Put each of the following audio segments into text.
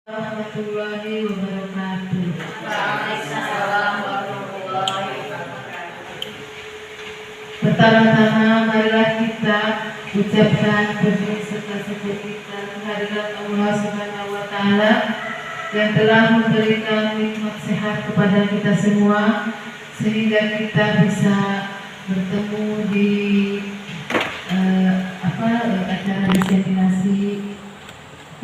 Warahmatullahi wabarakatuh. Waalaikumsalam warahmatullahi wabarakatuh. Pertama-tama marilah kita ucapkan puji serta syukur kita kehadirat Allah Subhanahu wa taala yang telah memberikan nikmat sehat kepada kita semua sehingga kita bisa bertemu di acara diseminasi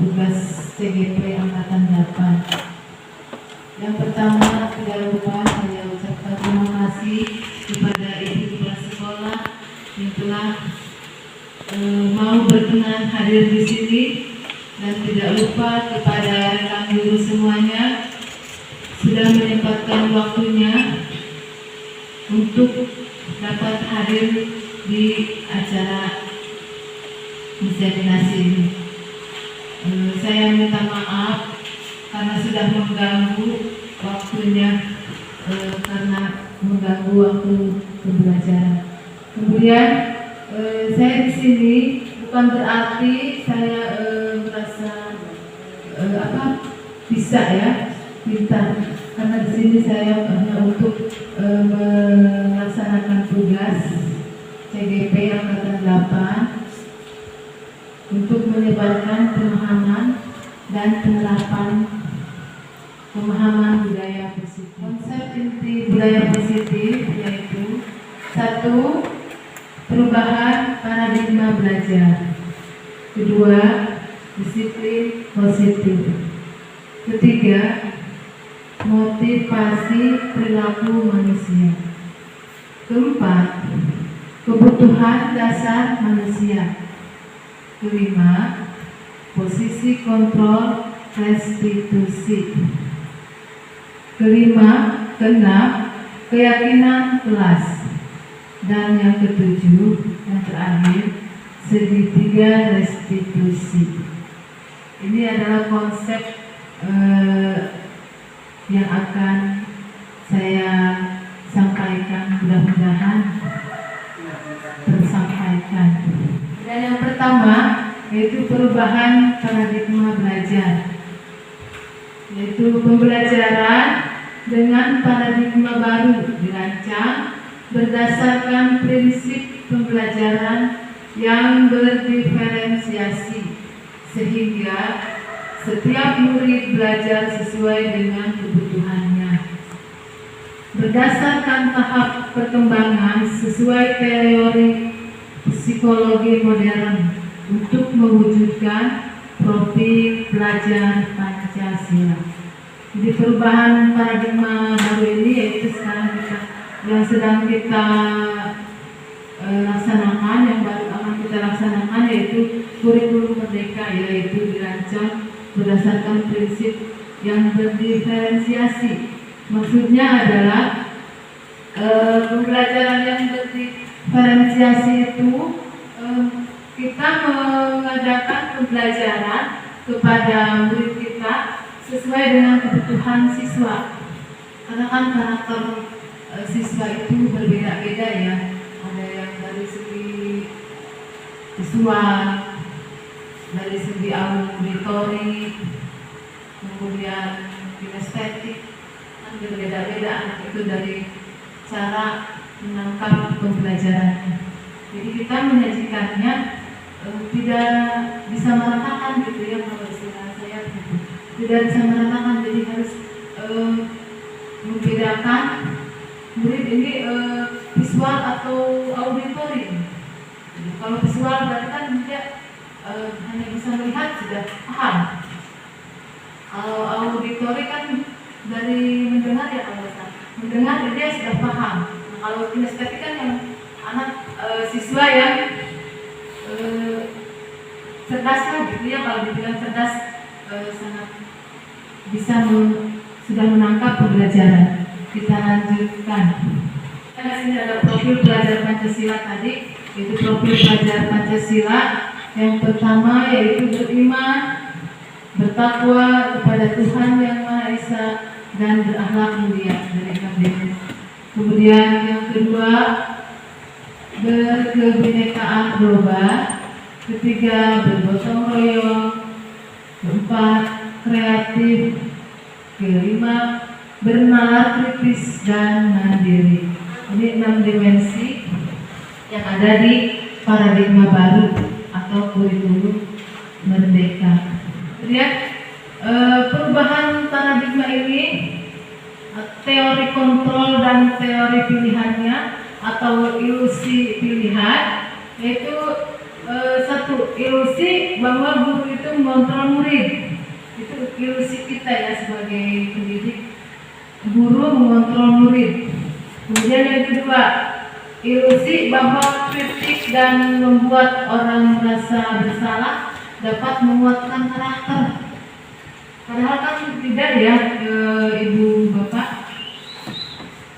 tugas CGP Angkatan 8. Yang pertama, tidak lupa saya ucapkan terima kasih kepada ibu kepala sekolah yang telah mau berkenan hadir di sini, dan tidak lupa kepada rekan guru semuanya sudah menyempatkan waktunya untuk dapat hadir di acara diseminasi ini. Saya minta maaf karena sudah mengganggu waktunya, karena mengganggu waktu pembelajaran. Kemudian saya di sini bukan berarti saya merasa bisa ya, pintar, karena di sini saya hanya untuk melaksanakan tugas CGP Angkatan 8 untuk menyebarkan pemahaman dan penerapan pemahaman budaya positif. Konsep inti budaya positif yaitu: 1. Perubahan paradigma belajar. 2. Disiplin positif. 3. Motivasi perilaku manusia. 4. Kebutuhan dasar manusia. 5. Posisi kontrol restitusi. 6. Keyakinan kelas. Dan yang 7, yang terakhir, segitiga restitusi. Ini adalah konsep yang akan saya sampaikan, mudah-mudahan tersampaikan. Dan yang pertama yaitu perubahan paradigma belajar, yaitu pembelajaran dengan paradigma baru dirancang berdasarkan prinsip pembelajaran yang berdiferensiasi sehingga setiap murid belajar sesuai dengan kebutuhannya berdasarkan tahap perkembangan sesuai teori psikologi modern untuk mewujudkan profil pelajar Pancasila. Jadi perubahan paradigma baru ini yaitu yang sedang kita laksanakan, yang baru akan kita laksanakan, yaitu kurikulum merdeka, yaitu dirancang berdasarkan prinsip yang berdiferensiasi. Maksudnya adalah pembelajaran yang berdiferensiasi itu kita mengadakan pembelajaran kepada murid kita sesuai dengan kebutuhan siswa. Karena kan karakter siswa itu berbeda-beda ya. Ada yang dari segi visual, dari segi auditorik, kemudian kinestetik, kan berbeda-beda anak itu dari cara menangkap pembelajarannya. Jadi kita menyajikannya tidak bisa meratakan gitu ya, kalau istilah saya gitu. Tidak bisa meratakan, jadi harus membedakan murid ini visual atau auditorik. Jadi, kalau visual berarti kan dia hanya bisa melihat sudah paham. Kalau auditorik kan dari mendengar ya, kalau mendengar dia sudah paham. Nah, kalau kinestetik kan yang anak siswa yang cerdas lah gitu ya, kalau dibilang cerdas sangat bisa sudah menangkap pembelajaran. Kita lanjutkan. Di sini ada profil pelajar Pancasila tadi, yaitu profil pelajar Pancasila. Yang pertama yaitu beriman, bertakwa kepada Tuhan Yang Maha Esa, dan berakhlak mulia dari KBS. Kemudian yang kedua, berkebinekaan global. Ketiga, bergotong royong. Keempat, kreatif. Kelima, bernalar kritis dan mandiri. Ini 6 dimensi yang ada di paradigma baru atau kurikulum merdeka. Kemudian perubahan paradigma ini, teori kontrol dan teori pilihannya atau ilusi pilihan, yaitu satu, ilusi bahwa guru itu mengontrol murid. Itu ilusi kita ya sebagai pendidik, guru mengontrol murid. Kemudian yang kedua, ilusi bahwa kritik dan membuat orang merasa bersalah dapat menguatkan karakter. Padahal kan tidak ya, ibu bapak.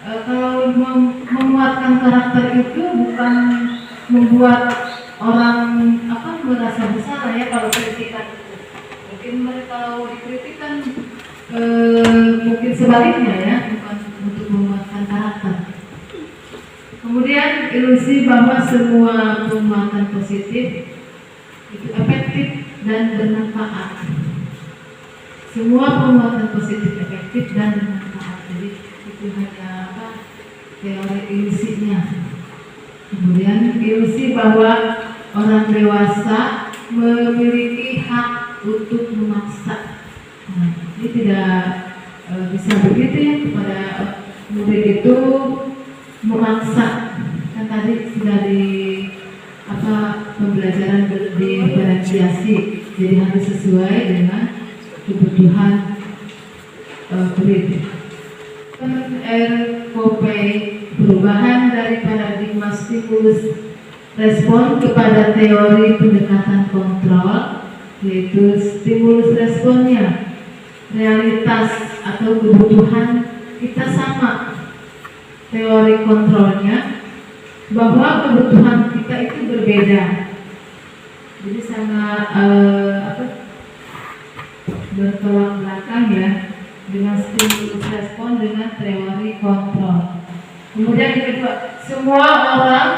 Kalau menguatkan karakter itu bukan membuat orang merasa bersalah ya kalau kritikan. Mungkin kalau dikritikkan mungkin sebaliknya ya, bukan untuk menguatkan karakter. Kemudian ilusi bahwa semua penguatan positif itu efektif dan bermanfaat. Semua penguatan positif efektif dan bermanfaat. Jadi itu hanya teori ilusinya. Kemudian ilusi bahwa orang dewasa memiliki hak untuk memaksa. Nah, ini tidak bisa begitu ya, kepada murid itu memaksa. Kan tadi sudah di pembelajaran diferensiasi, jadi harus sesuai dengan kebutuhan murid. RKP, perubahan dari paradigma stimulus respon kepada teori pendekatan kontrol, yaitu stimulus responnya, realitas atau kebutuhan kita sama. Teori kontrolnya bahwa kebutuhan kita itu berbeda. Jadi sangat bertolak belakang ya dengan stimulus respon dengan teori kontrol. Kemudian yang kedua, semua orang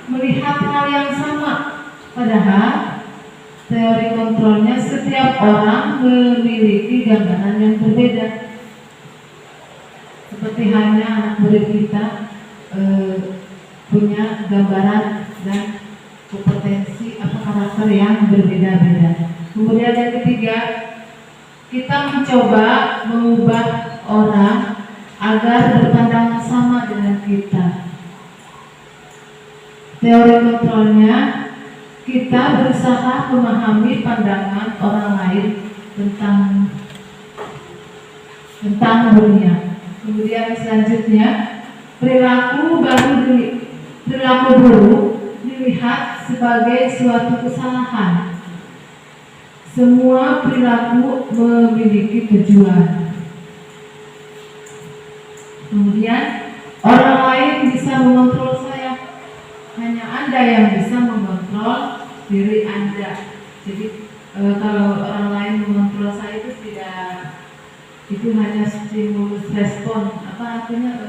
melihat hal yang sama, padahal teori kontrolnya setiap orang memiliki gambaran yang berbeda. Seperti halnya anak murid kita punya gambaran dan kompetensi karakter yang berbeda-beda. Kemudian yang ketiga, kita mencoba mengubah orang agar berpandangan sama dengan kita. Teori kontrolnya, kita berusaha memahami pandangan orang lain tentang dunia. Kemudian selanjutnya, perilaku buruk dilihat sebagai suatu kesalahan. Semua perilaku memiliki tujuan. Kemudian orang lain bisa mengontrol saya, hanya Anda yang bisa mengontrol diri Anda. Jadi kalau orang lain mengontrol saya itu tidak, itu hanya stimulus respon. Apa artinya?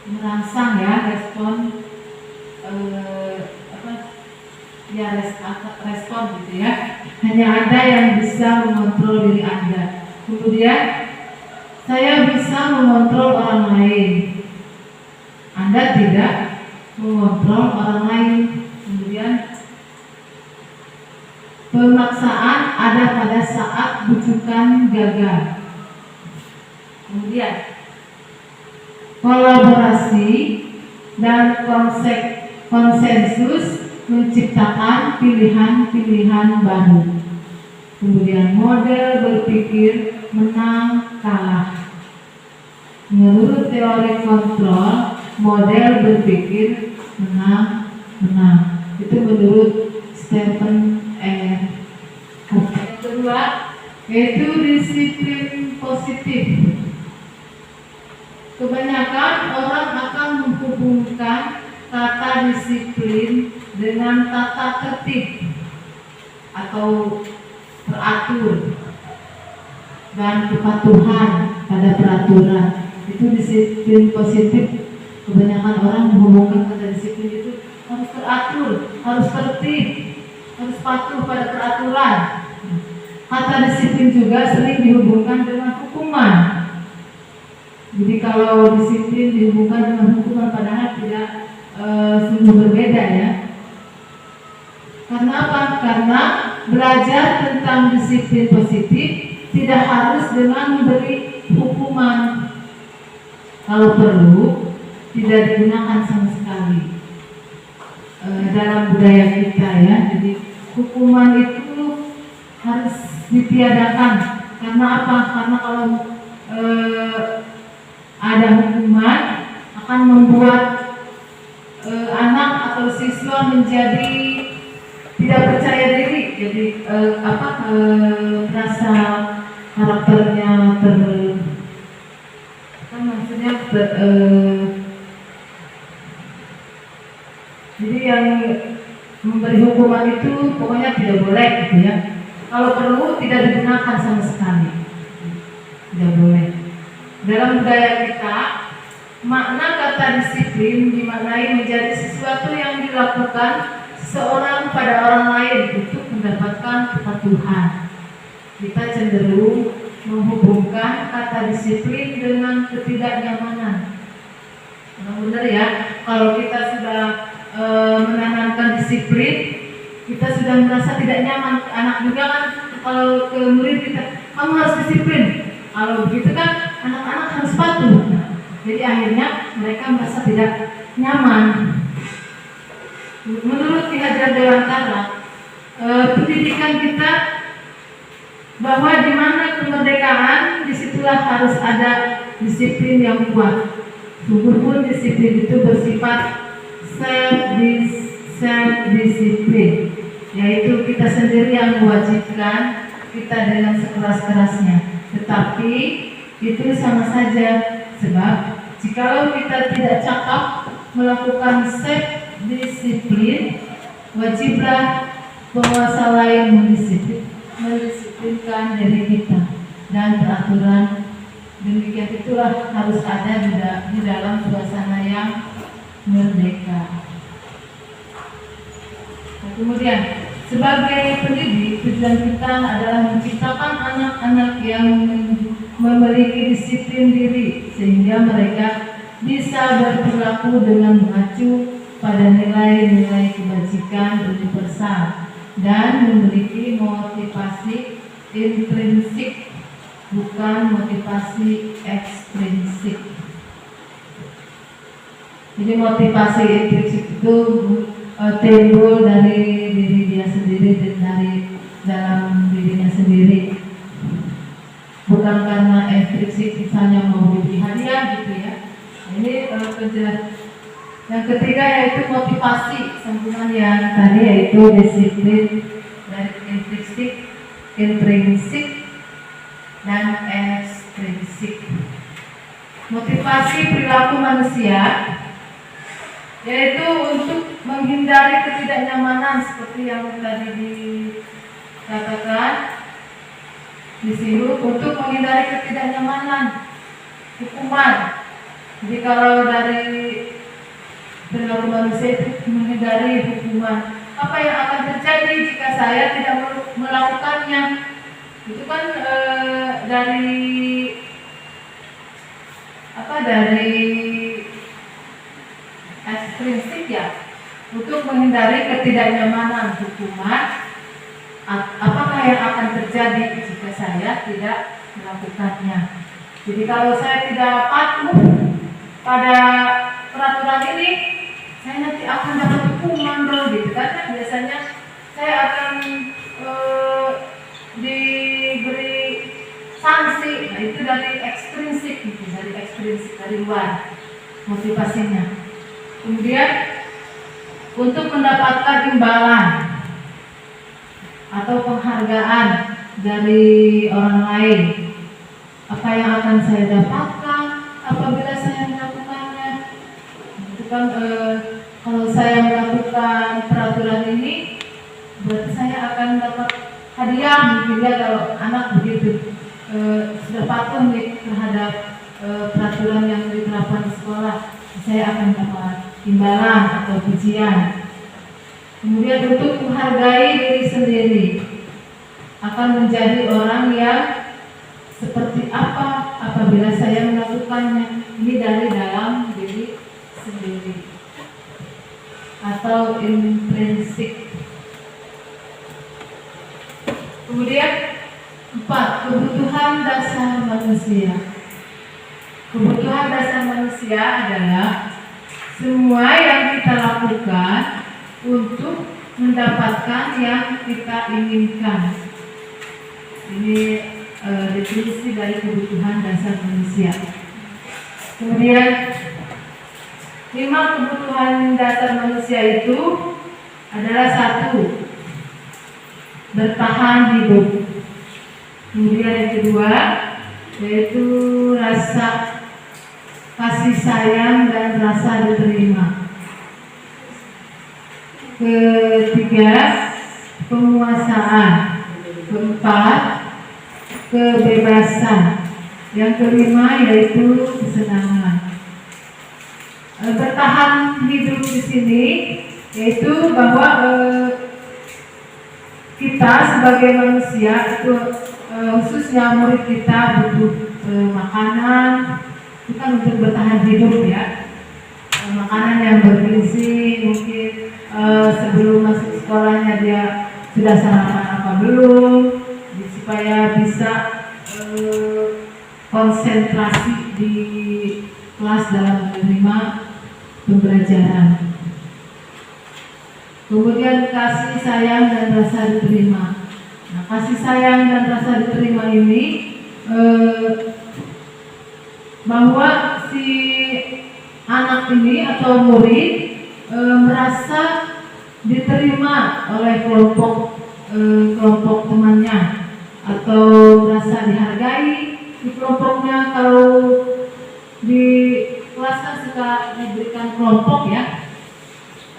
Merangsang ya, respon respon gitu ya. Hanya Anda yang bisa mengontrol diri Anda. Kemudian saya bisa mengontrol orang lain, Anda tidak mengontrol orang lain. Kemudian pemaksaan ada pada saat bujukan gagal. Kemudian kolaborasi dan konsensus menciptakan pilihan-pilihan baru. Kemudian model berpikir menang kalah. Menurut teori kontrol, model berpikir menang. Itu menurut Stephen R. Yang kedua, yaitu disiplin positif. Kebanyakan orang akan menghubungkan kata disiplin dengan tata tertib atau teratur dan kepatuhan pada peraturan. Itu disiplin positif. Kebanyakan orang menghubungkan kata disiplin itu harus teratur, harus tertib, harus patuh pada peraturan. Kata disiplin juga sering dihubungkan dengan hukuman. Jadi kalau disiplin dihubungkan dengan hukuman padahal tidak sungguh berbeda ya. Karena apa? Karena belajar tentang disiplin positif tidak harus dengan memberi hukuman. Kalau perlu tidak digunakan sama sekali dalam budaya kita ya. Jadi hukuman itu harus ditiadakan. Karena apa? Karena kalau ada hukuman akan membuat anak atau siswa menjadi tidak percaya diri. Jadi merasa karakternya maksudnya jadi yang memberi hukuman itu pokoknya tidak boleh gitu ya. Kalau perlu tidak digunakan sama sekali, tidak boleh. Dalam budaya kita, makna kata disiplin dimaknai menjadi sesuatu yang dilakukan seorang pada orang lain untuk mendapatkan kepatuhan. Kita cenderung menghubungkan kata disiplin dengan ketidaknyamanan. Benar ya, kalau kita sudah menanamkan disiplin, kita sudah merasa tidak nyaman. Anak juga kan kalau ke murid kita, kamu harus disiplin. Kalau begitu kan anak-anak harus patuh. Jadi akhirnya mereka merasa tidak nyaman. Menurut Ki Hajar Dewantara, pendidikan kita bahwa di mana kemerdekaan disitulah harus ada disiplin yang kuat. Sungguh pun disiplin itu bersifat self-disiplin, yaitu kita sendiri yang mewajibkan kita dengan sekeras-kerasnya. Tetapi itu sama saja, sebab jikalau kita tidak cakap melakukan self-disiplin, wajiblah penguasa lain mendisiplinkan diri kita, dan peraturan demikian itulah harus ada di dalam suasana yang merdeka. Nah, kemudian sebagai pendidik, tujuan kita adalah menciptakan anak-anak yang memiliki disiplin diri sehingga mereka bisa berperilaku dengan mengacu pada nilai-nilai kebajikan universal dan memiliki motivasi intrinsik, bukan motivasi ekstrinsik. Jadi motivasi intrinsik itu timbul dari diri dia sendiri dan dari dalam dirinya sendiri, bukan karena ekstrinsik misalnya mau diberi hadiah gitu ya. Ini yang ketiga yaitu motivasi, sambungan yang tadi yaitu disiplin dari intrinsik dan ekstrinsik. Motivasi perilaku manusia yaitu untuk menghindari ketidaknyamanan seperti yang tadi dikatakan di sini, untuk menghindari ketidaknyamanan, hukuman. Jadi kalau dari perilaku manusia itu menghindari hukuman, apa yang akan terjadi jika saya tidak melakukannya? Itu kan dari ekstrinsik ya, untuk menghindari ketidaknyamanan hukuman. Apakah yang akan terjadi jika saya tidak melakukannya? Jadi kalau saya tidak patuh pada peraturan ini, saya nanti akan dapat hukuman dong, gitu kan? Biasanya saya akan diberi sanksi. Nah, itu dari ekstrinsik gitu, dari luar motivasinya. Kemudian untuk mendapatkan imbalan atau penghargaan dari orang lain, apa yang akan saya dapatkan apabila saya melakukannya? Itu kan kalau saya melakukan peraturan ini, berarti saya akan dapat hadiah. Mungkin ya kalau anak begitu sudah patuh nih terhadap peraturan yang diterapkan di sekolah, saya akan dapat imbalan atau pujian. Kemudian untuk menghargai diri sendiri, akan menjadi orang yang seperti apa apabila saya melakukannya. Ini dari dalam diri sendiri atau intrinsik. Kemudian 4, kebutuhan dasar manusia. Kebutuhan dasar manusia adalah semua yang kita lakukan untuk mendapatkan yang kita inginkan. Ini definisi dari kebutuhan dasar manusia. Kemudian 5 kebutuhan dasar manusia itu adalah 1, bertahan hidup. Kemudian yang kedua yaitu rasa kasih sayang dan rasa diterima. Ketiga, penguasaan. Keempat, kebebasan. Yang kelima yaitu kesenangan. Bertahan hidup di sini yaitu bahwa kita sebagai manusia itu khususnya murid kita butuh makanan, bukan untuk bertahan hidup ya, makanan yang bergizi. Mungkin sebelum masuk sekolahnya dia sudah sarapan apa belum, supaya bisa konsentrasi di kelas dalam menerima pembelajaran. Kemudian kasih sayang dan rasa diterima. Nah, kasih sayang dan rasa diterima ini bahwa si anak ini atau murid merasa diterima oleh kelompok temannya, atau merasa dihargai di kelompoknya. Kalau di kelas kan suka diberikan kelompok ya,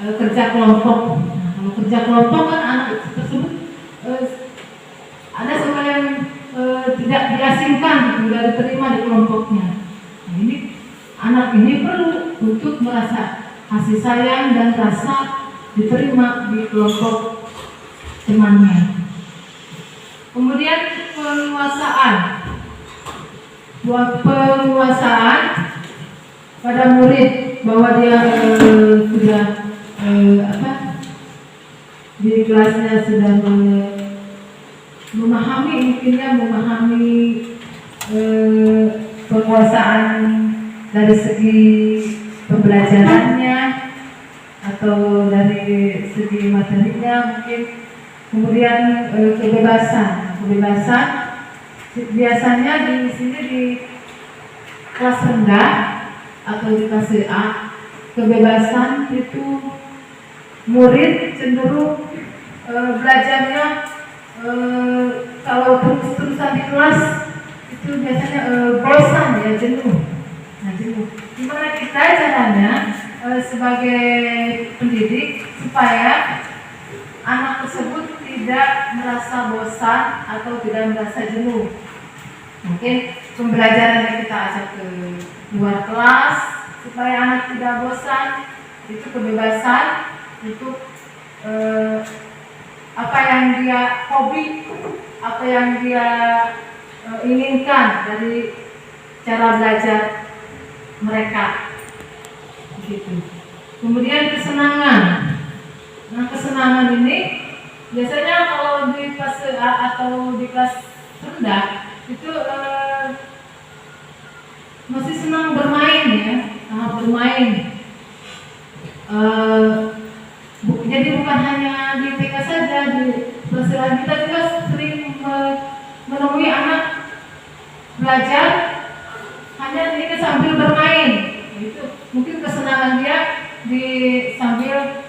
kerja kelompok. Nah, kalau kerja kelompok kan anak tersebut ada semua yang tidak diasingkan, tidak diterima di kelompoknya. Nah, ini anak ini perlu untuk merasa kasih sayang dan rasa diterima di kelompok temannya. Kemudian penguasaan. Buat penguasaan pada murid bahwa dia sudah di kelasnya sudah memahami penguasaan dari segi pembelajarannya atau dari segi materinya mungkin. Kemudian kebebasan biasanya di sini di kelas rendah atau di kelas A, kebebasan itu murid cenderung belajarnya kalau terus-terusan di kelas itu biasanya bosan ya, jenuh. Nah, jenuh. Gimana kita caranya sebagai pendidik supaya anak tersebut tidak merasa bosan atau tidak merasa jenuh? Mungkin pembelajaran yang kita ajak ke luar kelas supaya anak tidak bosan. Itu kebebasan untuk apa yang dia hobi, apa yang dia inginkan dari cara belajar mereka, gitu. Kemudian kesenangan. Nah, kesenangan ini biasanya kalau di kelas A atau di kelas rendah itu masih senang bermain ya, bermain. Jadi bukan hanya di TK saja, di kelas kita juga sering menemui anak belajar hanya ini sambil bermain. Itu mungkin kesenangan dia di sambil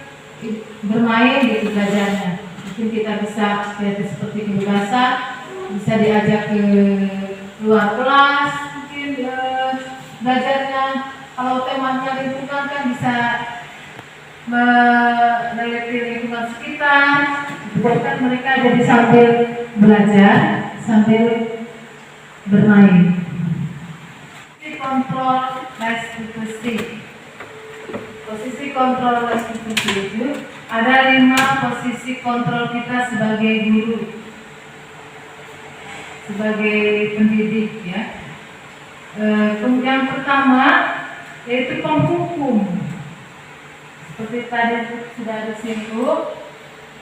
bermain di belajarnya. Mungkin kita bisa lihat seperti kebebasan, bisa diajak ke luar kelas, mungkin belajarnya kalau temanya lingkungan kan bisa meneliti lingkungan sekitar, buatkan mereka jadi sambil belajar, sambil bermain. Kontrol restitusi. Posisi kontrol restitusi itu ada 5 posisi kontrol kita sebagai guru. sebagai pendidik ya. Yang pertama yaitu penghukum. Seperti tadi sudah disinggung,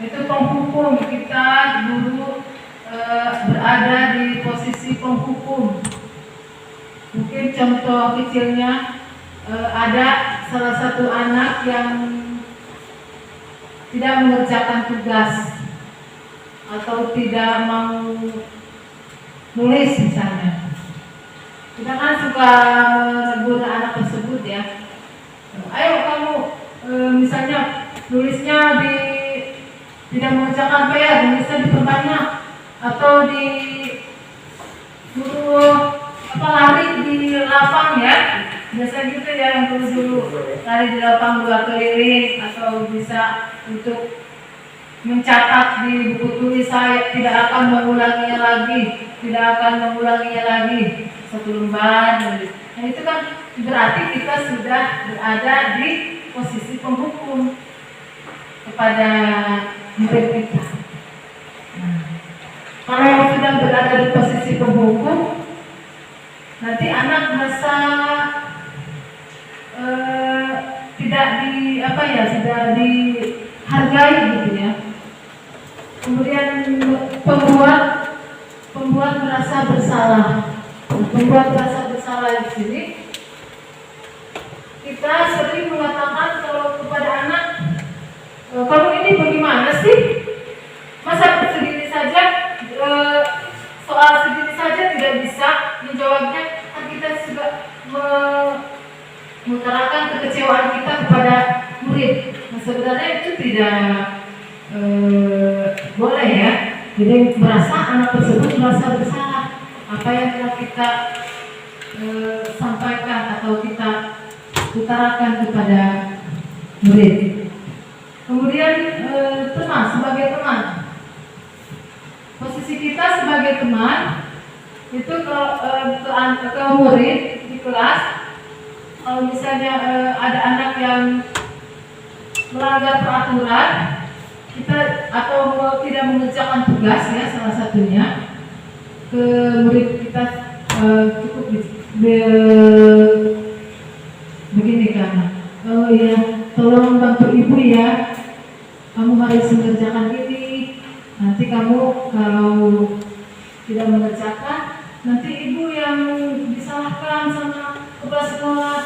itu penghukum. Kita dulu berada di posisi penghukum. Mungkin contoh kecilnya ada salah satu anak yang tidak mengerjakan tugas atau tidak mau nulis misalnya. Kita kan suka menegur anak tersebut ya. Ayo kamu misalnya nulisnya tidak mengerjakan PR, nulisnya diperbanyak atau di suruh lari di lapang ya. Biasa gitu ya, yang dulu lari di lapang 2 keliling, atau bisa untuk mencatat di buku tulis saya tidak akan mengulanginya lagi, satu lembar. Nah itu kan berarti kita sudah berada di posisi penghukum kepada murid kita. Nah, kalau sudah berada di posisi penghukum, nanti anak merasa tidak sudah dihargai gitu ya. Kemudian pembuat merasa bersalah. Pembuat merasa bersalah di sini kita sering mengatakan kalau kepada anak, kamu ini bagaimana sih? Masa segini saja soal segini saja tidak bisa menjawabnya? Kan kita juga mengutarakan kekecewaan kita kepada murid. Nah, sebenarnya itu tidak boleh ya. Jadi anak tersebut merasa bersalah apa yang telah kita sampaikan atau kita utarakan kepada murid. Kemudian sebagai teman, posisi kita sebagai teman itu ke murid di kelas. Kalau misalnya ada anak yang melanggar peraturan, kita atau tidak mengerjakan tugas ya, salah satunya ke murid kita cukup begini kan, oh iya tolong bantu ibu ya, kamu harus mengerjakan ini, nanti kamu kalau tidak mengerjakan nanti ibu yang disalahkan sama kepala sekolah.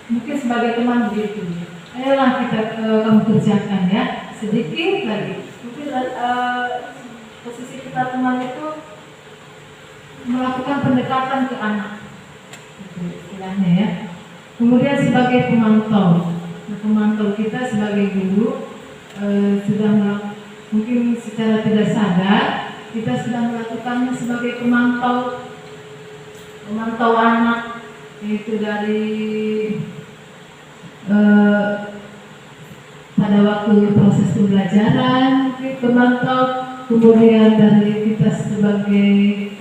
Mungkin sebagai teman begitu, ayolah kamu kerjakan ya, sedikit lagi. Mungkin posisi kita teman itu melakukan pendekatan ke anak, itu istilahnya ya. Kemudian sebagai pemantau kita sebagai guru sudah mungkin secara tidak sadar kita sudah melakukannya sebagai pemantau anak, yaitu dari pada waktu proses pembelajaran pemantau, kemudian dari kita sebagai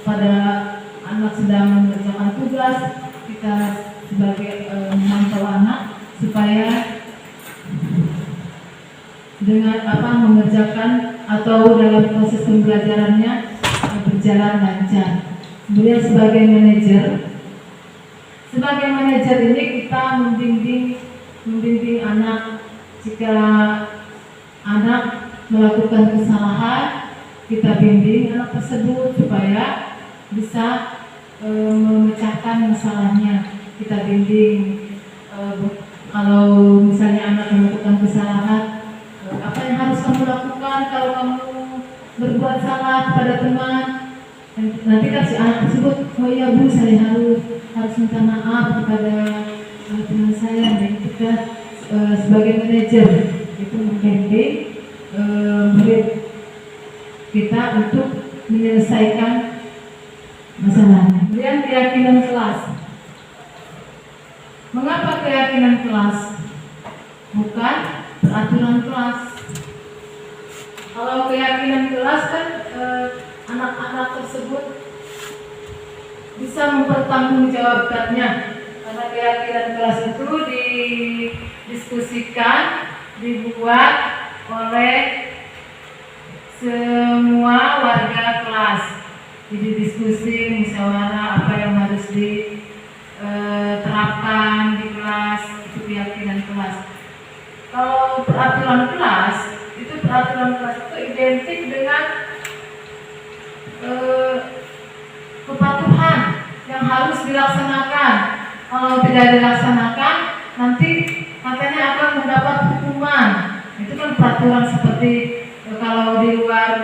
pada anak sedang mengerjakan tugas, kita sebagai memantau anak supaya dengan mengerjakan atau dalam proses pembelajarannya berjalan lancar. Kemudian sebagai manajer ini kita membimbing anak. Jika anak melakukan kesalahan, kita bimbing anak tersebut supaya bisa memecahkan masalahnya. Kita bimbing kalau misalnya anak melakukan kesalahan, apa yang harus kamu lakukan kalau kamu berbuat salah kepada teman. Nanti kan si anak tersebut, oh iya bu, saya harus minta maaf kepada teman saya. Dan kita sebagai manajer itu membimbing murid kita untuk menyelesaikan masalahnya. Kemudian keyakinan kelas. Mengapa keyakinan kelas? Bukan peraturan kelas. Kalau keyakinan kelas kan anak-anak tersebut bisa mempertanggungjawabkannya, karena keyakinan kelas itu didiskusikan, dibuat oleh semua warga kelas. Jadi diskusi, musyawarah apa yang harus diterapkan di kelas, itu keyakinan kelas. Kalau peraturan kelas itu identik dengan kepatuhan yang harus dilaksanakan. Kalau tidak dilaksanakan, nanti katanya akan mendapat hukuman. Itu kan peraturan seperti kalau di luar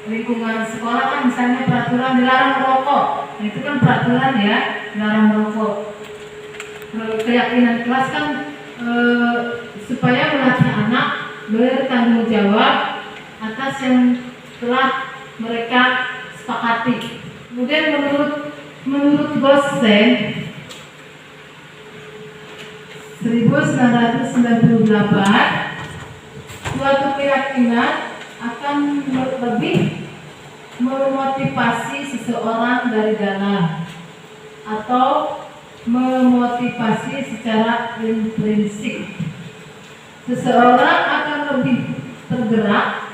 lingkungan sekolah kan misalnya peraturan dilarang merokok. Nah, itu kan peraturan ya, dilarang merokok. Keyakinan kelas kan supaya melatih anak bertanggung jawab atas yang telah mereka sepakati. Kemudian menurut dosen 1998, suatu keyakinan akan lebih memotivasi seseorang dari dalam atau memotivasi secara intrinsik. Seseorang akan lebih tergerak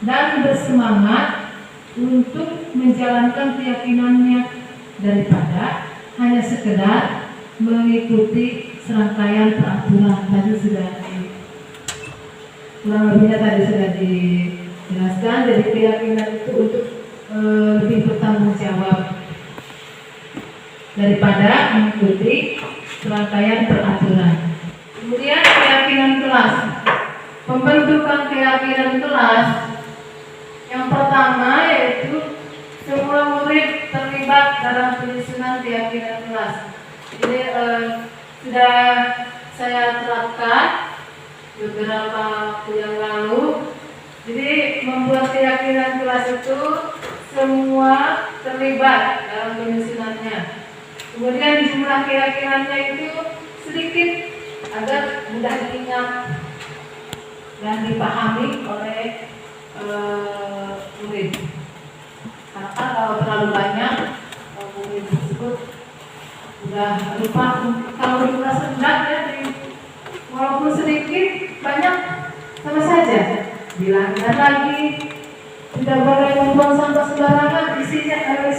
dan bersemangat untuk menjalankan keyakinannya daripada hanya sekedar mengikuti serangkaian peraturan. Tadi sudah kurang lebihnya tadi sudah dijelaskan. Jadi keyakinan itu untuk lebih bertanggung jawab daripada mengikuti serangkaian peraturan. Kemudian keyakinan kelas. Pembentukan keyakinan kelas yang pertama yaitu semua murid terlibat dalam penyusunan keyakinan kelas. Jadi sudah saya terapkan beberapa waktu yang lalu. Jadi membuat keyakinan kelas itu semua terlibat dalam penyusunannya. Kemudian jumlah keyakinannya itu sedikit agar mudah diingat dan dipahami oleh murid. Karena kalau terlalu banyak murid tersebut sudah lupa. Kalau jumlah rendah ya, walaupun sedikit banyak sama saja. Bilangkan lagi, tidak boleh membuang sampah sembarangan. Isi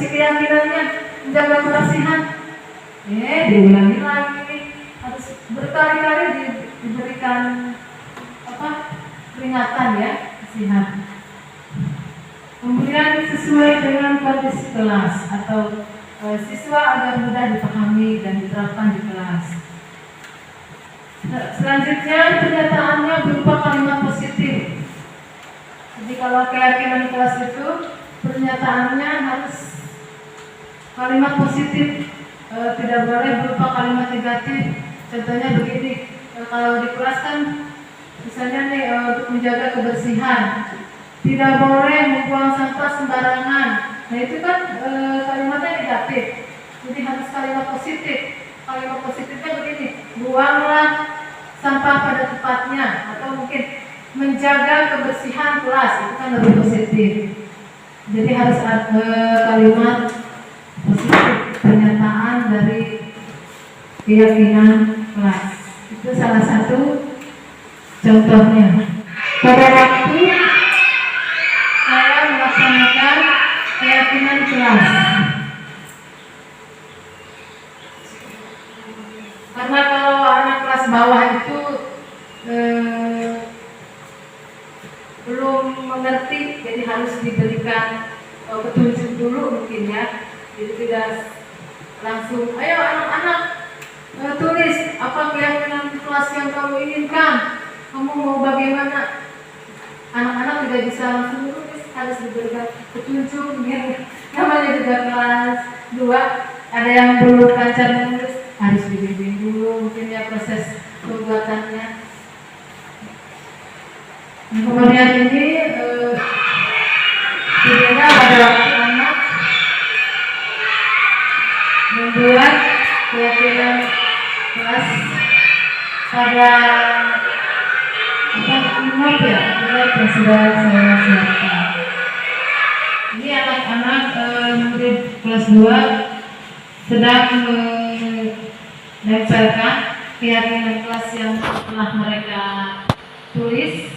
keyakinannya menjaga kebersihan. Diulangi lagi, harus berkali-kali diberikan peringatan ya, kasihan. Kemudian sesuai dengan kondisi kelas atau siswa agar mudah dipahami dan diterapkan di kelas. Selanjutnya pernyataannya berupa kalimat positif. Jadi kalau keyakinan kelas itu pernyataannya harus kalimat positif, tidak boleh berupa kalimat negatif. Contohnya begini, kalau di kelas kan misalnya nih untuk menjaga kebersihan, tidak boleh membuang sampah sembarangan. Nah itu kan kalimatnya negatif. Jadi harus kalimat positif. Kalimat positifnya begini, buanglah sampah pada tempatnya, atau mungkin menjaga kebersihan kelas, itu kan lebih positif. Jadi harus ada kalimat positif, pernyataan dari keyakinan kelas. Itu salah satu contohnya. Pada waktu saya melaksanakan keyakinan kelas, karena kalau anak kelas bawah itu belum mengerti, jadi harus diberikan petunjuk dulu mungkin ya. Jadi tidak langsung, ayo anak-anak tulis apa keyakinan kelas yang kamu inginkan, kamu mau bagaimana. Anak-anak tidak bisa langsung tulis, harus diberikan petunjuk. Namanya juga kelas 2, ada yang belum lancar menulis, harus dibimbing dulu mungkin ya proses pembuatannya. Kemudian ini videonya pada waktu anak membuat keyakinan kelas pada note ya, yang sudah saya siapkan. Ini anak-anak murid kelas 2 sedang menempelkan keyakinan kelas yang telah mereka tulis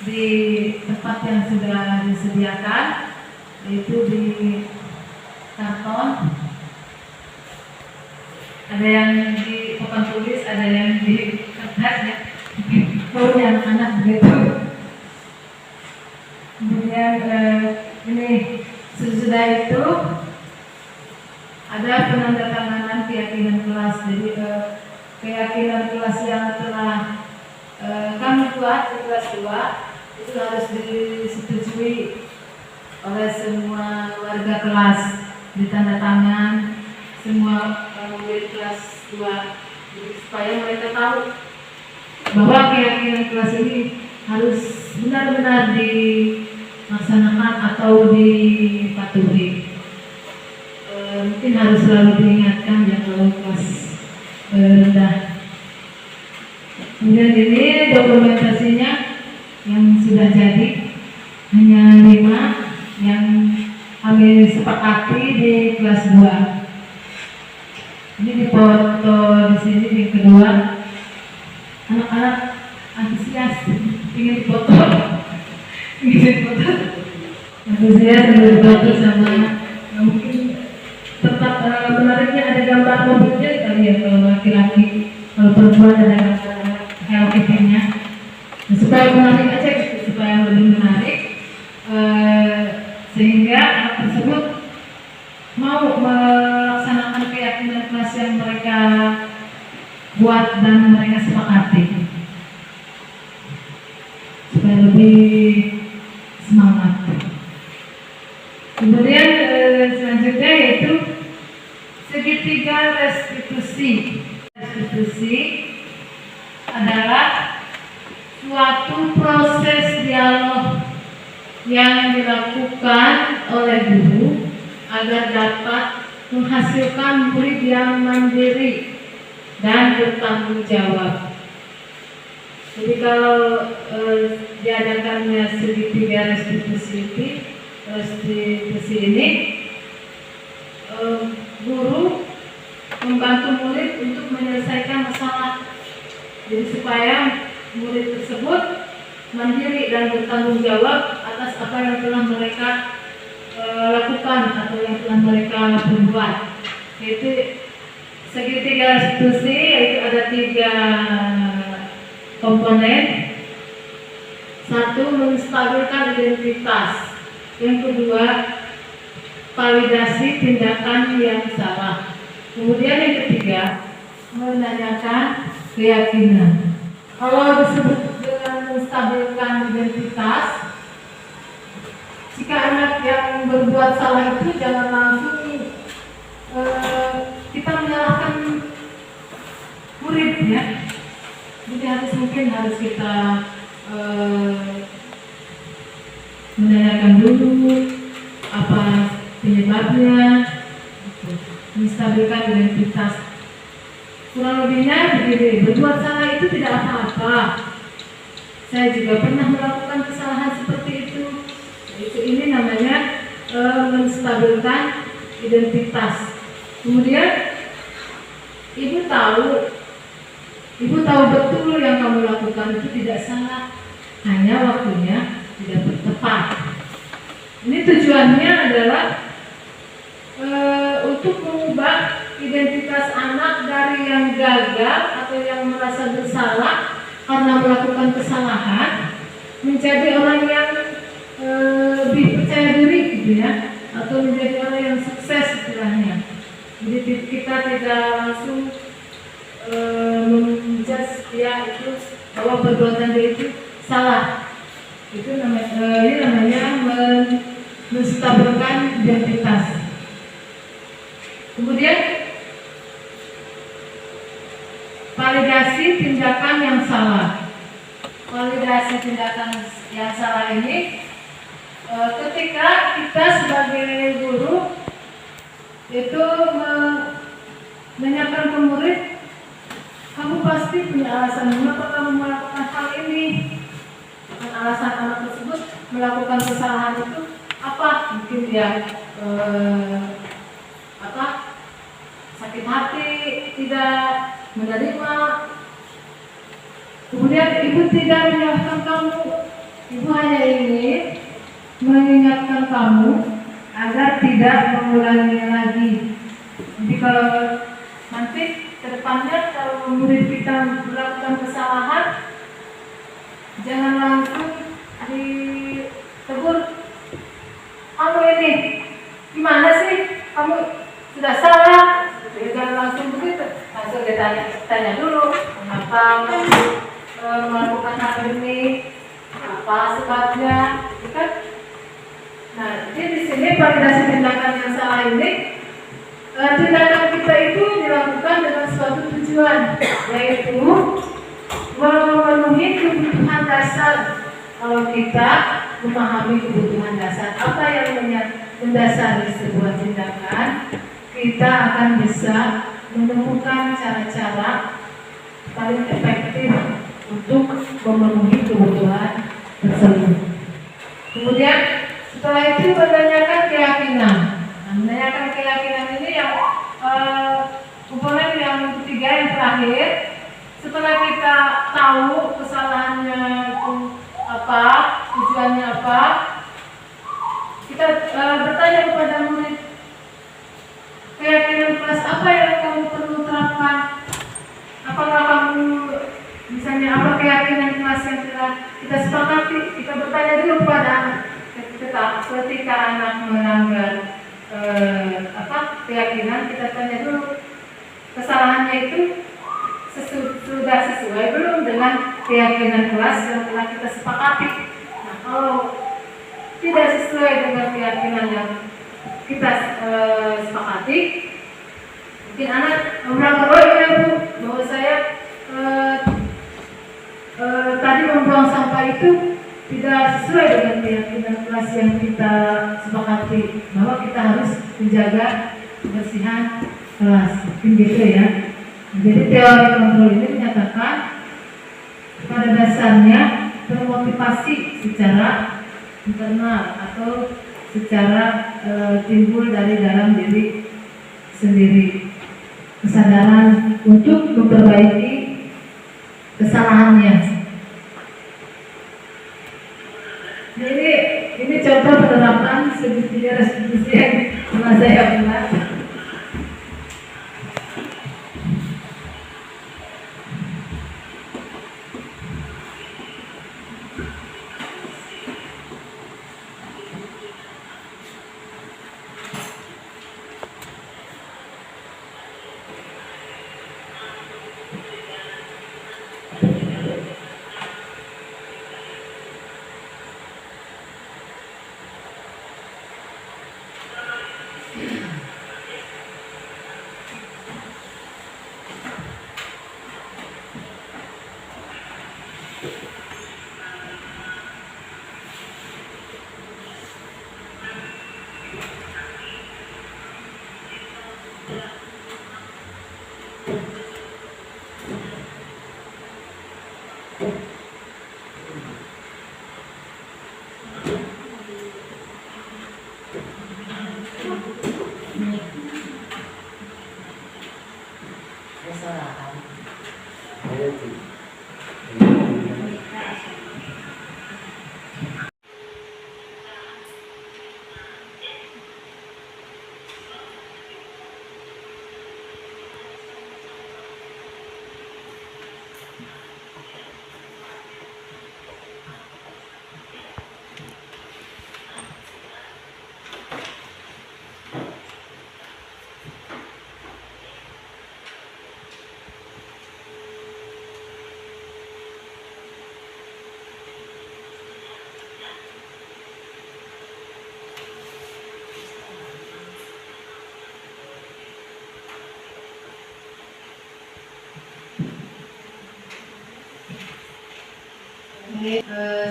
di tempat yang sudah disediakan, yaitu di karton, ada yang di papan tulis, ada yang di kertas ya. Kalau yang anak begitu. Kemudian ini sesudah itu ada penandatanganan keyakinan kelas. Jadi keyakinan kelas yang telah kami buat di kelas 2 itu harus disetujui oleh semua warga kelas, ditandatangan semua murid kelas 2, supaya mereka tahu bahwa keyakinan kelas ini harus benar-benar dilaksanakan atau dipatuhi. Mungkin harus selalu diingatkan ya kalau kelas rendah. Kemudian ini dokumentasinya yang sudah jadi hanya 5 yang kami sepakati di kelas 2. Ini dipoto di sini di kedua. Anak-anak antusias ingin foto, antusias ingin foto sama mungkin tetap menariknya ada gambar mobilnya kali ya kalau laki-laki, kalau perempuan ada gambar Hello Kitty-nya. Nah, supaya menarik aja gitu, supaya lebih menarik sehingga anak tersebut mau melaksanakan keyakinan kelas yang mereka buat dan mereka sepakati, supaya lebih semangat. Kemudian selanjutnya yaitu segitiga restitusi. Restitusi adalah suatu proses dialog yang dilakukan oleh guru agar dapat menghasilkan murid yang mandiri dan bertanggung jawab. Jadi kalau diadakannya segitiga restitusi ini, guru membantu murid untuk menyelesaikan masalah. Jadi supaya murid tersebut mandiri dan bertanggung jawab atas apa yang telah mereka lakukan atau yang telah mereka perbuat. Yaitu segitiga restitusi, yaitu ada 3 komponen. 1, menstabilkan identitas. Yang kedua, validasi tindakan yang salah. Kemudian yang ketiga, menanyakan keyakinan. Kalau disebut dengan menstabilkan identitas, jika anak yang berbuat salah itu jangan langsung kita menyalahkan murid ya. Jadi mungkin harus kita menanyakan dulu apa penyebabnya, menstabilkan identitas. Kurang lebihnya begini, berbuat salah itu tidak apa-apa. Saya juga pernah melakukan kesalahan seperti itu. Ini namanya menstabilkan identitas. Kemudian ibu tahu betul yang kamu lakukan itu tidak salah, hanya waktunya tidak tepat. Ini tujuannya adalah untuk mengubah identitas anak dari yang gagal atau yang merasa bersalah karena melakukan kesalahan menjadi orang yang lebih percaya diri gitu ya, atau menjadi orang yang sukses istilahnya. Jadi kita tidak langsung menjudge dia itu bahwa perbuatan dia itu salah. Itu namanya menstabilkan identitas. Kemudian validasi tindakan yang salah. Validasi tindakan yang salah ini ketika kita sebagai guru itu menanyakan ke murid, kamu pasti punya alasan mengapa kamu melakukan hal ini. Dan alasan anak tersebut melakukan kesalahan itu apa? Mungkin dia sakit hati, tidak menerima. Kemudian ibu tidak menyalahkan kamu, Ibu hanya ingin mengingatkan kamu agar tidak mengulanginya lagi. Jadi kalau nanti ke depannya kalau murid kita melakukan kesalahan, jangan langsung ditegur. Kamu ini gimana sih? Kamu sudah salah. Jangan langsung begitu. Langsung tanya dulu, kenapa melakukan hal ini? Apa sebabnya? Kan? Nah, jadi di sini validasi tindakan yang salah ini, tindakan kita itu dilakukan dengan suatu tujuan, yaitu memenuhi kebutuhan dasar. Kalau kita memahami kebutuhan dasar, apa yang mendasari sebuah tindakan, kita akan bisa menemukan cara-cara paling efektif untuk memenuhi kebutuhan tersebut. Kemudian setelah itu menanyakan keyakinan. Menanyakan keyakinan ini yang komponen yang ketiga, yang terakhir. Setelah kita tahu kesalahannya itu apa, tujuannya apa, kita bertanya kepada murid, keyakinan kelas apa yang kamu perlu terapkan? Apakah kamu misalnya apa keyakinan kelas yang kita sepakati? Kita bertanya dulu kepada anak. Ketika anak melanggar keyakinan, kita tanya dulu kesalahannya itu sudah sesuai belum dengan keyakinan kelas yang telah kita sepakati. Nah, kalau tidak sesuai dengan keyakinan yang kita sepakati, mungkin anak melanggar, oh iya Bu, bahwa saya tadi membuang sampah itu tidak sesuai dengan keyakinan kelas yang kita sepakati, bahwa kita harus menjaga kebersihan kelas. Mungkin gitu ya. Jadi teori kontrol ini menyatakan pada dasarnya termotivasi secara internal atau secara timbul dari dalam diri sendiri, kesadaran untuk memperbaiki kesalahannya. Jadi ini contoh penerapan segitiga restitusi yang pernah saya buat.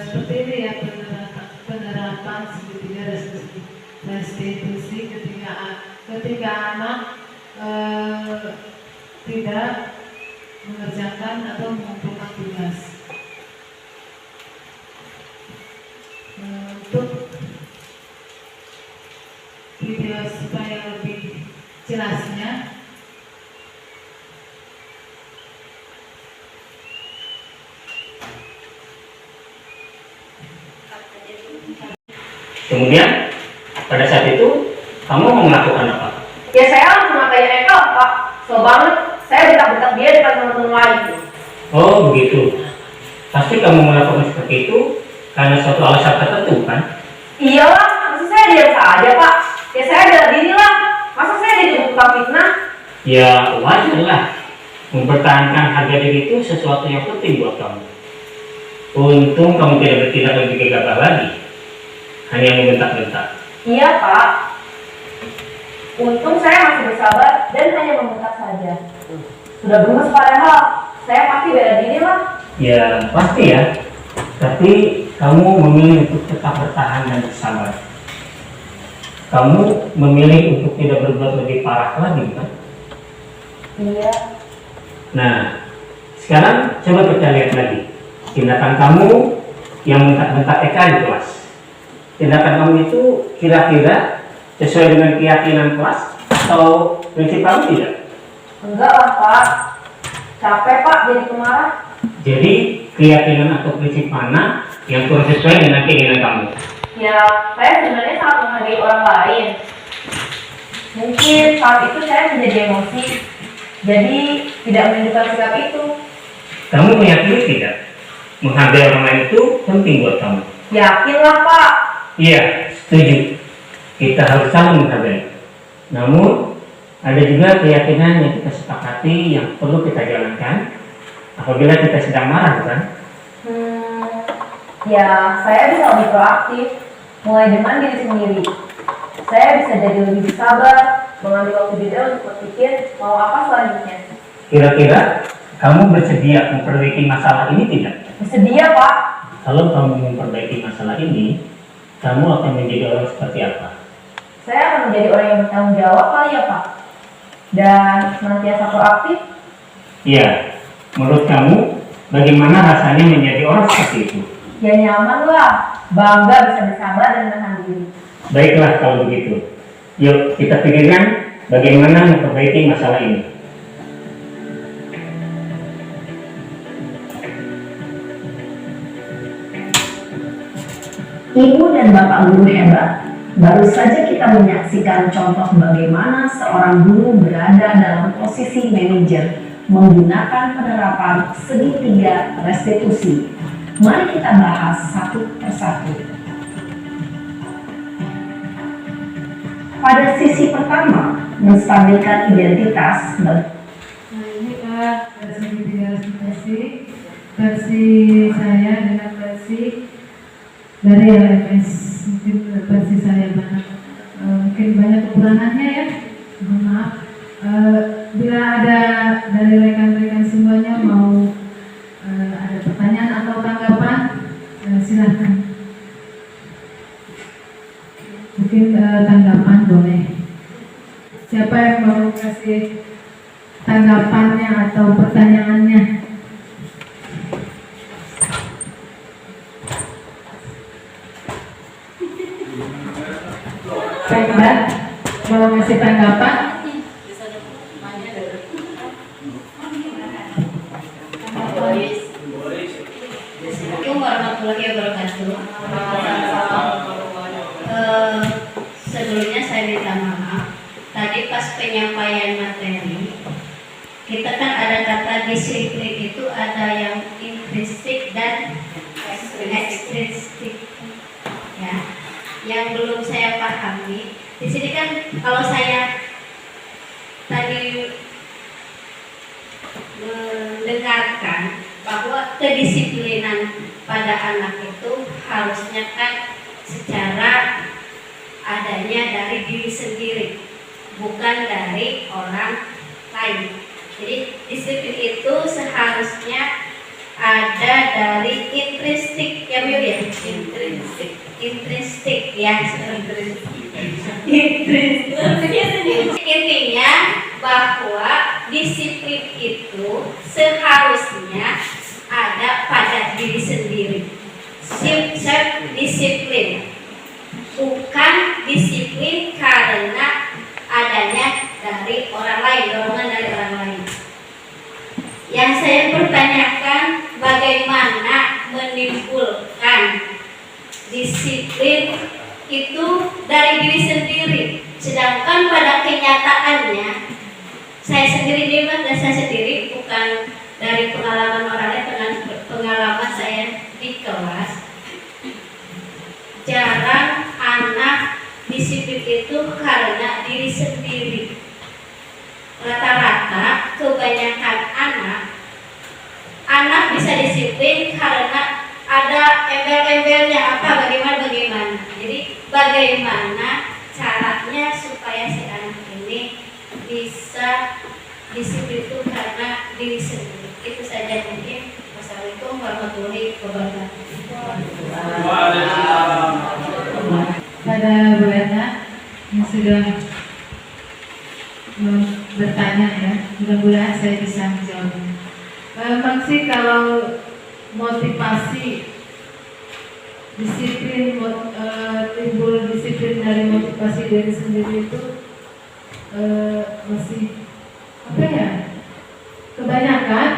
Seperti ini ya penerapan segitiga restitusi ketika anak tidak mengerjakan atau mengumpulkan tugas. Untuk video supaya lebih jelasnya, Kemudian pada saat itu kamu mau melakukan apa? Ya saya langsung ngatain Eka Pak. So banget, saya bentak-bentak dia depan teman-teman lain. Oh begitu. Pasti kamu melakukan seperti itu karena suatu alasan tertentu kan? Iyalah, masa saya diam saja Pak? Ya saya bela diri lah. Masa saya dituduh tukang fitnah? Ya wajar lah. Mempertahankan harga diri itu sesuatu yang penting buat kamu. Untung kamu tidak bertindak lebih gegabah lagi. Hanya membentak-bentak. Iya Pak. Untung saya masih bersabar dan hanya membentak saja. Sudah gemes padahal, saya pasti bela diri lah. Ya pasti ya. Tapi kamu memilih untuk tetap bertahan dan bersabar. Kamu memilih untuk tidak berbuat lebih parah lagi kan? Iya. Nah, sekarang coba kita lihat lagi tindakan kamu yang bentak-bentak Eka di kelas. Tindakan kamu itu kira-kira sesuai dengan keyakinan kelas atau prinsip kamu tidak? Enggak lah Pak. Capek Pak jadi pemarah. Jadi keyakinan atau prinsip mana yang kurang sesuai dengan keinginan kamu? Ya, saya sebenarnya sangat menghargai orang lain. Mungkin saat itu saya menjadi emosi, jadi tidak menunjukkan sikap itu. Kamu meyakini tidak? Menghargai orang lain itu penting buat kamu. Yakinlah Pak. Iya, setuju. Kita harus saling menghargai. Namun, ada juga keyakinan yang kita sepakati yang perlu kita jalankan apabila kita sedang marah, bukan? Ya, saya bisa lebih proaktif, mulai dengan diri sendiri. Saya bisa jadi lebih sabar, mengambil waktu jeda untuk berpikir mau apa selanjutnya. Kira-kira kamu bersedia memperbaiki masalah ini tidak? Bersedia Pak. Kalau kamu memperbaiki masalah ini, kamu akan menjadi orang seperti apa? Saya akan menjadi orang yang bertanggung jawab kali ya Pak. Dan senantiasa proaktif. Iya, menurut kamu bagaimana rasanya menjadi orang seperti itu? Ya nyaman lah, bangga bisa bersabar dan menahan diri. Baiklah kalau begitu. Yuk kita pikirkan bagaimana memperbaiki masalah ini. Ibu dan Bapak guru hebat. Baru saja kita menyaksikan contoh bagaimana seorang guru berada dalam posisi manajer menggunakan penerapan segitiga restitusi. Mari kita bahas satu persatu. Pada sisi pertama, menstabilkan identitas. Nah ini versi segitiga restitusi, versi saya dengan versi dari LMS. Mungkin versi saya mungkin banyak kekurangannya ya, mohon maaf. Bila ada dari rekan-rekan semuanya mau ada pertanyaan atau tanggapan, silahkan. Mungkin tanggapan boleh. Siapa yang mau kasih tanggapannya atau pertanyaannya? Baiklah, mau ngasih tanggapan? Assalamualaikum warahmatullahi wabarakatuh. Sebelumnya saya minta maaf. Tadi pas penyampaian materi, kita kan ada kata disiplin itu ada yang intrinsik dan ekstrinsik. Ya, yang belum saya pahami. Di sini kan kalau saya tadi mendengarkan bahwa kedisiplinan pada anak itu harusnya kan secara adanya dari diri sendiri, bukan dari orang lain. Jadi disiplin itu seharusnya ada dari intrinsik ya Bu ya, intrinsik ya, intinya bahwa disiplin itu seharusnya ada pada diri sendiri. Self disiplin, bukan disiplin karena adanya dari orang lain, dorongan dari orang lain. Yang saya pertanyakan, bagaimana menimbulkan disiplin itu dari diri sendiri. Sedangkan pada kenyataannya, saya sendiri hebat dan saya sendiri bukan dari pengalaman orang lain, dengan pengalaman saya di kelas. Jarang anak disiplin itu karena diri sendiri. Rata-rata kebanyakan anak bisa disiplin karena ada embel-embelnya bagaimana. Jadi bagaimana caranya supaya si anak ini bisa disiplin itu karena diri sendiri. Itu saja mungkin. Wassalamualaikum warahmatullahi wabarakatuh. Pada Bu Erna yang sudah bertanya ya, mudah-mudahan saya bisa menjawabnya. Memang sih kalau motivasi disiplin, timbul disiplin dari motivasi diri sendiri itu masih apa ya? Kebanyakan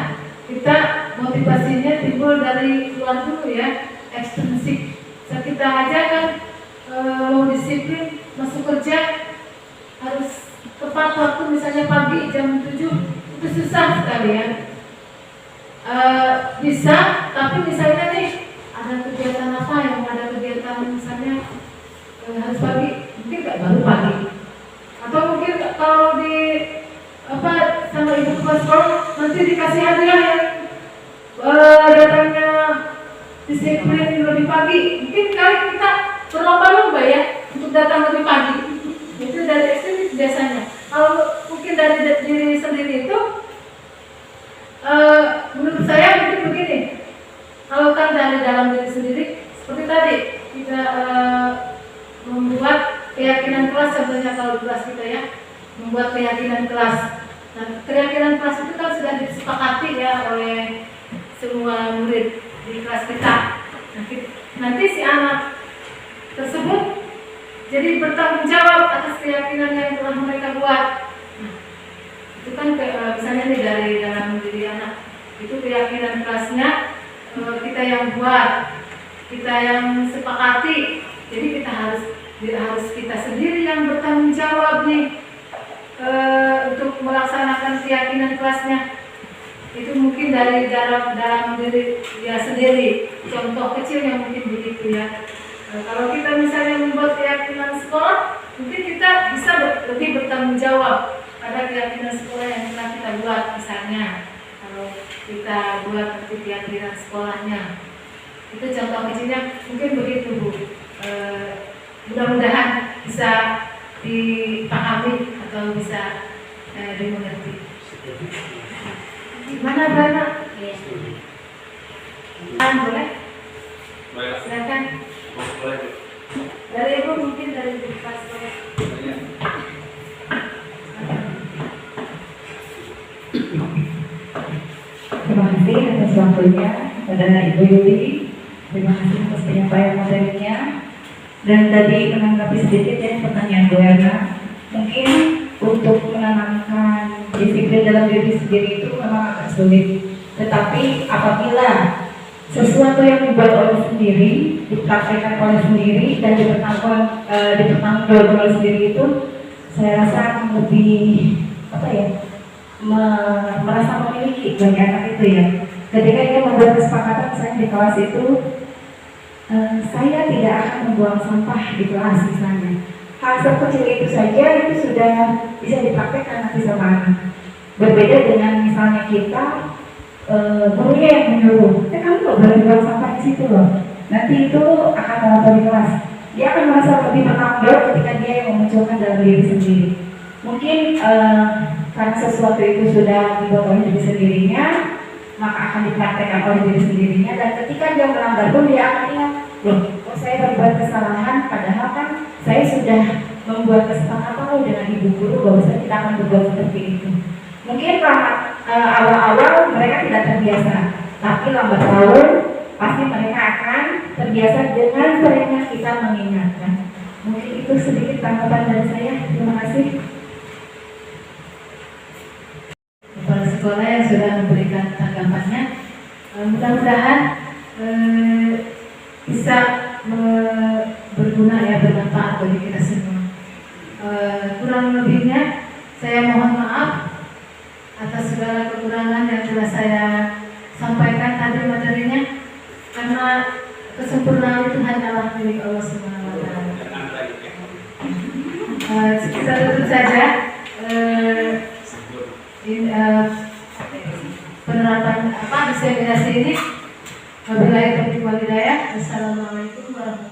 kita motivasinya timbul dari luar dulu ya, ekstrinsik. Kita aja kan mau disiplin masuk kerja harus tepat waktu, misalnya pagi jam 7, itu susah sekali ya. Bisa, tapi misalnya nih ada kegiatan apa yang ada kegiatan misalnya harus pagi, mungkin nggak baru pagi, atau mungkin kalau di sama ibu kepala sekolah nanti dikasih hadiah yang datangnya disiplin lebih pagi, mungkin kali kita berlomba-lomba ya untuk datang lebih pagi. Itu dari ekstrim biasanya. Kalau mungkin dari diri sendiri itu, menurut saya mungkin begini. Kalau kan dari dalam diri sendiri, seperti tadi kita membuat keyakinan kelas, contohnya kalau di kelas kita ya, membuat keyakinan kelas. Nah, keyakinan kelas itu kan sudah disepakati ya oleh semua murid di kelas kita. Nanti si anak tersebut jadi bertanggung jawab atas keyakinan yang telah mereka buat. Nah, itu kan misalnya nih dari dalam diri anak, itu keyakinan kelasnya kita yang buat, kita yang sepakati. Jadi kita harus kita sendiri yang bertanggung jawab nih untuk melaksanakan keyakinan kelasnya. Itu mungkin dari dalam diri dia sendiri. Contoh kecil yang mungkin begitu ya. Kalau kita misalnya membuat keyakinan sekolah, mungkin kita bisa lebih bertanggung jawab pada keyakinan sekolah yang telah kita buat. Misalnya kalau kita buat keyakinan sekolahnya, itu contoh kecilnya mungkin begitu Bu. Mudah-mudahan bisa dipahami atau bisa dimengerti. Gimana Bana? Boleh? Silakan. Dari Ibu mungkin dari pas boleh. Terima kasih atas waktunya kepada Ibu Yuli. Terima kasih atas penyampaian materinya. Dan tadi menanggapi sedikit ya pertanyaan Bu Erna. Mungkin untuk menanamkan disiplin dalam diri sendiri itu memang agak sulit. Tetapi apabila sesuatu yang dibuat oleh sendiri, dipraktekkan oleh sendiri dan dipertanggungjawabkan oleh sendiri itu, saya rasa lebih merasa memiliki bagi anak itu ya. Ketika dia membuat kesepakatan misalnya di kelas itu, saya tidak akan membuang sampah di kelas misalnya. Hal sekecil itu saja itu sudah bisa dipraktekkan nanti sama anak. Berbeda dengan misalnya kita gurunya yang menyuruh, kamu nggak boleh buang sampah di situ loh. Nanti itu akan melapor di kelas. Dia akan merasa lebih bertanggung jawab ketika dia yang memunculkan dalam diri sendiri. Mungkin karena sesuatu itu sudah dibuat oleh diri sendirinya, maka akan dipraktekkan oleh diri sendirinya. Dan ketika dia melanggar pun dia akan ingat, loh, kok saya berbuat kesalahan, padahal kan saya sudah membuat kesepakatan dengan ibu guru bahwa kita akan berbuat seperti itu. Mungkin awal-awal mereka tidak terbiasa, tapi lambat laun pasti mereka akan terbiasa dengan seringnya kita mengingatkan. Mungkin itu sedikit tanggapan dari saya. Terima kasih. Kepala sekolah yang sudah memberikan tanggapannya, mudah-mudahan bisa berguna ya, bermanfaat Kurang lebihnya saya mohon maaf atas segala kekurangan yang telah saya sampaikan tadi materinya, karena kesempurnaan itu hanyalah milik Allah Subhanahu wa Ta'ala. Kita tutup saja penerapan diseminasi ini. Wabillahi taufiq wal hidayah. Wassalamualaikum warahmatullahi wabarakatuh.